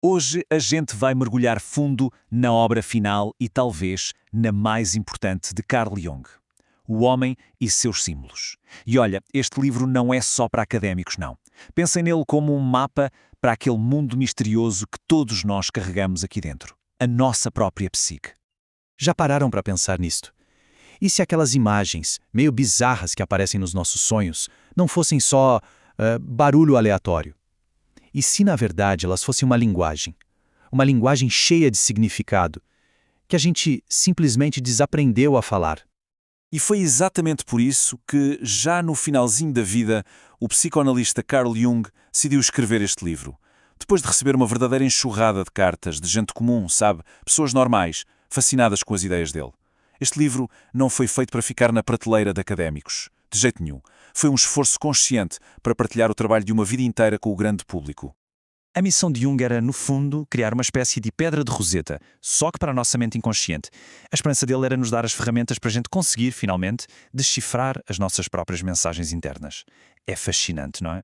Hoje a gente vai mergulhar fundo na obra final e talvez na mais importante de Carl Jung, O Homem e Seus Símbolos. E olha, este livro não é só para académicos, não. Pensem nele como um mapa para aquele mundo misterioso que todos nós carregamos aqui dentro, a nossa própria psique. Já pararam para pensar nisto? E se aquelas imagens, meio bizarras que aparecem nos nossos sonhos, não fossem só barulho aleatório? E se, na verdade, elas fossem uma linguagem cheia de significado, que a gente simplesmente desaprendeu a falar? E foi exatamente por isso que, já no finalzinho da vida, o psicoanalista Carl Jung decidiu escrever este livro. Depois de receber uma verdadeira enxurrada de cartas de gente comum, sabe? Pessoas normais, fascinadas com as ideias dele. Este livro não foi feito para ficar na prateleira de académicos. De jeito nenhum. Foi um esforço consciente para partilhar o trabalho de uma vida inteira com o grande público. A missão de Jung era, no fundo, criar uma espécie de pedra de Roseta, só que para a nossa mente inconsciente. A esperança dele era nos dar as ferramentas para a gente conseguir, finalmente, decifrar as nossas próprias mensagens internas. É fascinante, não é?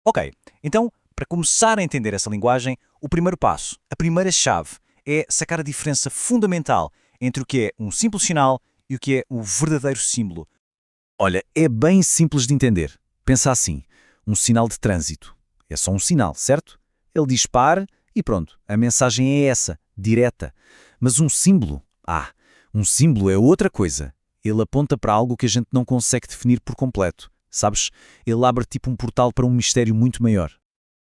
Ok, então, para começar a entender essa linguagem, o primeiro passo, a primeira chave, é sacar a diferença fundamental entre o que é um simples sinal e o que é o verdadeiro símbolo. Olha, é bem simples de entender. Pensa assim, um sinal de trânsito. É só um sinal, certo? Ele diz pare e pronto, a mensagem é essa, direta. Mas um símbolo é outra coisa. Ele aponta para algo que a gente não consegue definir por completo. Sabes? Ele abre tipo um portal para um mistério muito maior.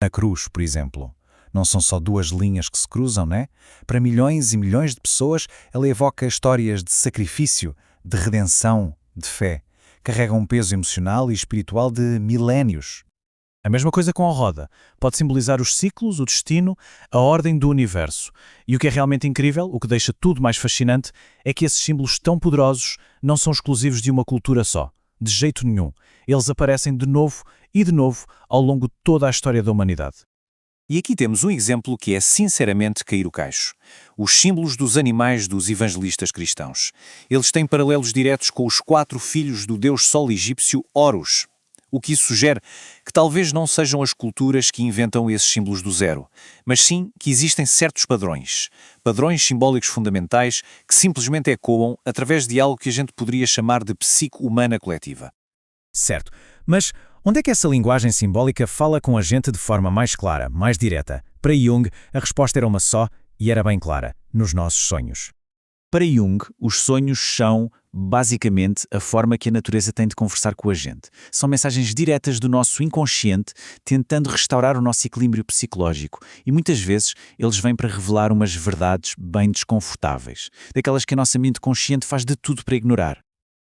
A cruz, por exemplo. Não são só duas linhas que se cruzam, né? Para milhões e milhões de pessoas, ela evoca histórias de sacrifício, de redenção, de fé. Carrega um peso emocional e espiritual de milénios. A mesma coisa com a roda. Pode simbolizar os ciclos, o destino, a ordem do universo. E o que é realmente incrível, o que deixa tudo mais fascinante, é que esses símbolos tão poderosos não são exclusivos de uma cultura só. De jeito nenhum. Eles aparecem de novo e de novo ao longo de toda a história da humanidade. E aqui temos um exemplo que é sinceramente cair o queixo. Os símbolos dos animais dos evangelistas cristãos. Eles têm paralelos diretos com os 4 filhos do deus sol egípcio Horus. O que isso sugere que talvez não sejam as culturas que inventam esses símbolos do zero, mas sim que existem certos padrões simbólicos fundamentais que simplesmente ecoam através de algo que a gente poderia chamar de psique humana coletiva. Certo, mas onde é que essa linguagem simbólica fala com a gente de forma mais clara, mais direta? Para Jung, a resposta era uma só e era bem clara, nos nossos sonhos. Para Jung, os sonhos são, basicamente, a forma que a natureza tem de conversar com a gente. São mensagens diretas do nosso inconsciente, tentando restaurar o nosso equilíbrio psicológico. E muitas vezes eles vêm para revelar umas verdades bem desconfortáveis, daquelas que a nossa mente consciente faz de tudo para ignorar.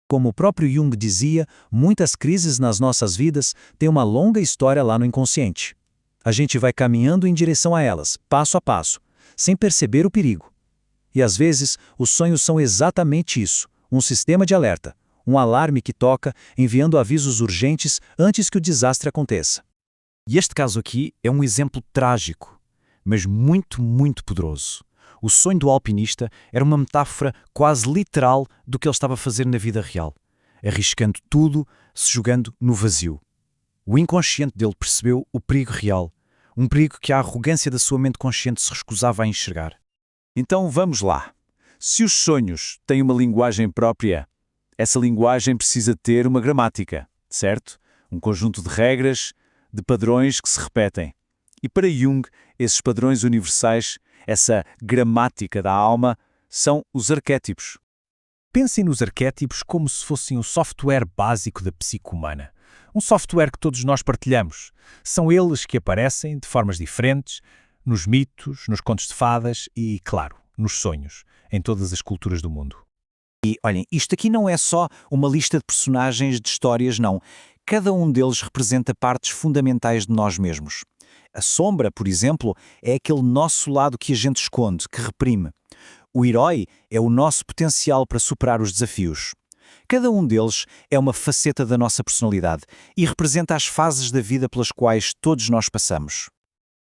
Como o próprio Jung dizia, muitas crises nas nossas vidas têm uma longa história lá no inconsciente. A gente vai caminhando em direção a elas, passo a passo, sem perceber o perigo. E às vezes, os sonhos são exatamente isso, um sistema de alerta, um alarme que toca, enviando avisos urgentes antes que o desastre aconteça. E este caso aqui é um exemplo trágico, mas muito, muito poderoso. O sonho do alpinista era uma metáfora quase literal do que ele estava a fazer na vida real, arriscando tudo, se jogando no vazio. O inconsciente dele percebeu o perigo real, um perigo que a arrogância da sua mente consciente se recusava a enxergar. Então vamos lá. Se os sonhos têm uma linguagem própria, essa linguagem precisa ter uma gramática, certo? Um conjunto de regras, de padrões que se repetem. E para Jung, esses padrões universais, essa gramática da alma, são os arquétipos. Pensem nos arquétipos como se fossem o software básico da psique humana. Um software que todos nós partilhamos. São eles que aparecem de formas diferentes, nos mitos, nos contos de fadas e, claro, nos sonhos, em todas as culturas do mundo. E, olhem, isto aqui não é só uma lista de personagens de histórias, não. Cada um deles representa partes fundamentais de nós mesmos. A sombra, por exemplo, é aquele nosso lado que a gente esconde, que reprime. O herói é o nosso potencial para superar os desafios. Cada um deles é uma faceta da nossa personalidade e representa as fases da vida pelas quais todos nós passamos.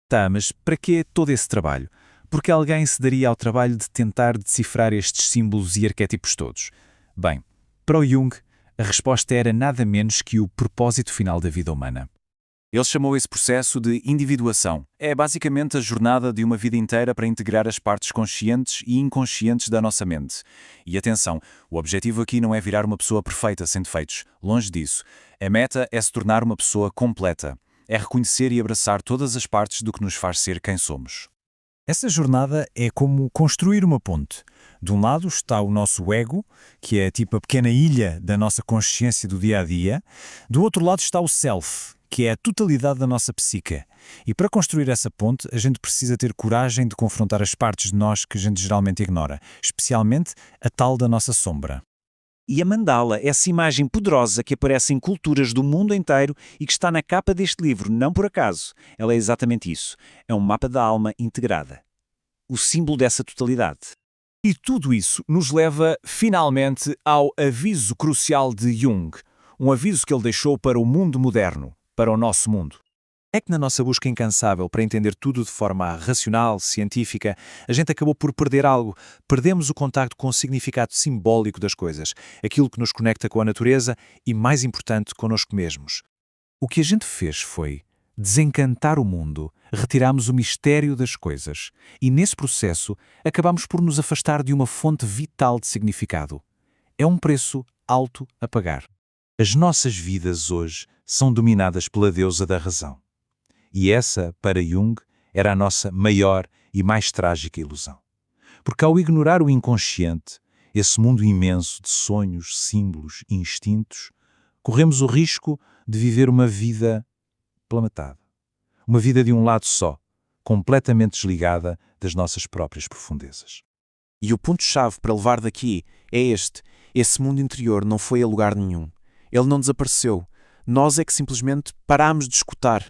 Tá, mas para que todo esse trabalho? Porque alguém se daria ao trabalho de tentar decifrar estes símbolos e arquétipos todos? Bem, para o Jung, a resposta era nada menos que o propósito final da vida humana. Ele chamou esse processo de individuação. É basicamente a jornada de uma vida inteira para integrar as partes conscientes e inconscientes da nossa mente. E atenção, o objetivo aqui não é virar uma pessoa perfeita sem defeitos. Longe disso. A meta é se tornar uma pessoa completa. É reconhecer e abraçar todas as partes do que nos faz ser quem somos. Essa jornada é como construir uma ponte. De um lado está o nosso ego, que é tipo a pequena ilha da nossa consciência do dia a dia. Do outro lado está o self, que é a totalidade da nossa psique. E para construir essa ponte, a gente precisa ter coragem de confrontar as partes de nós que a gente geralmente ignora, especialmente a tal da nossa sombra. E a mandala, essa imagem poderosa que aparece em culturas do mundo inteiro e que está na capa deste livro, não por acaso. Ela é exatamente isso. É um mapa da alma integrada. O símbolo dessa totalidade. E tudo isso nos leva, finalmente, ao aviso crucial de Jung. Um aviso que ele deixou para o mundo moderno, para o nosso mundo. É que na nossa busca incansável para entender tudo de forma racional, científica, a gente acabou por perder algo. Perdemos o contacto com o significado simbólico das coisas, aquilo que nos conecta com a natureza e, mais importante, connosco mesmos. O que a gente fez foi desencantar o mundo, retiramos o mistério das coisas e, nesse processo, acabamos por nos afastar de uma fonte vital de significado. É um preço alto a pagar. As nossas vidas hoje são dominadas pela deusa da razão. E essa, para Jung, era a nossa maior e mais trágica ilusão. Porque ao ignorar o inconsciente, esse mundo imenso de sonhos, símbolos e instintos, corremos o risco de viver uma vida pela metade. Uma vida de um lado só, completamente desligada das nossas próprias profundezas. E o ponto-chave para levar daqui é este. Esse mundo interior não foi a lugar nenhum. Ele não desapareceu. Nós é que simplesmente parámos de escutar.